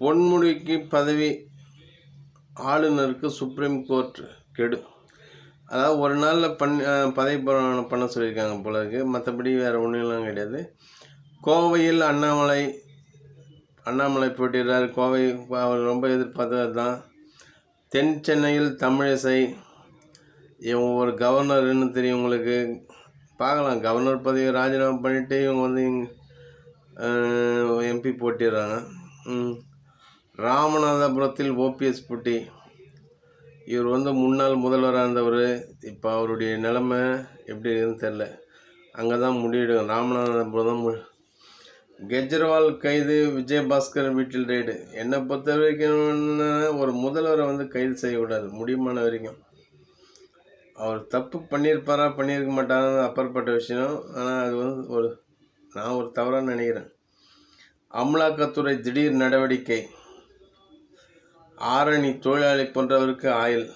பொன்முடிக்கு பதவி, ஆளுநருக்கு supreme court கெடு. அதாவது ஒரு நாளில் பதவி பிரமாணம் பண்ண சொல்லியிருக்காங்க போல இருக்கு. மற்றபடி வேறு ஒன்றுலாம் கிடையாது. கோவையில் அண்ணாமலை போட்டிடுறார். கோவை அவர் ரொம்ப எதிர்பார்த்தது தான். தென் சென்னையில் தமிழிசை, இவங்க ஒரு கவர்னர்னு தெரியும் உங்களுக்கு. பார்க்கலாம், கவர்னர் பதவியை ராஜினாமா பண்ணிவிட்டு இவங்க வந்து எம்பி போட்டிடுறாங்க. ராமநாதபுரத்தில் ஓபிஎஸ் போட்டி. இவர் வந்து முன்னாள் முதல்வராக இருந்தவர். இப்போ அவருடைய நிலைமை எப்படி இருக்குன்னு தெரில. அங்கே தான் முடிவிடும். ராமநாதபுரம் தான் கெஜ்ரிவால் கைது, விஜயபாஸ்கர் வீட்டில் ரெய்டு. என்னை பொறுத்த வரைக்கும் ஒரு முதல்வரை வந்து கைது செய்யக்கூடாது முடியுமான வரைக்கும். அவர் தப்பு பண்ணியிருப்பாரா பண்ணியிருக்க மாட்டாரா அப்பாற்பட்ட விஷயம். ஆனால் அது வந்து நான் ஒரு தவறாக நினைக்கிறேன். அமலாக்கத்துறை திடீர் நடவடிக்கை. ஆரணி தொழிலாளி போன்றவருக்கு ஆயுள்.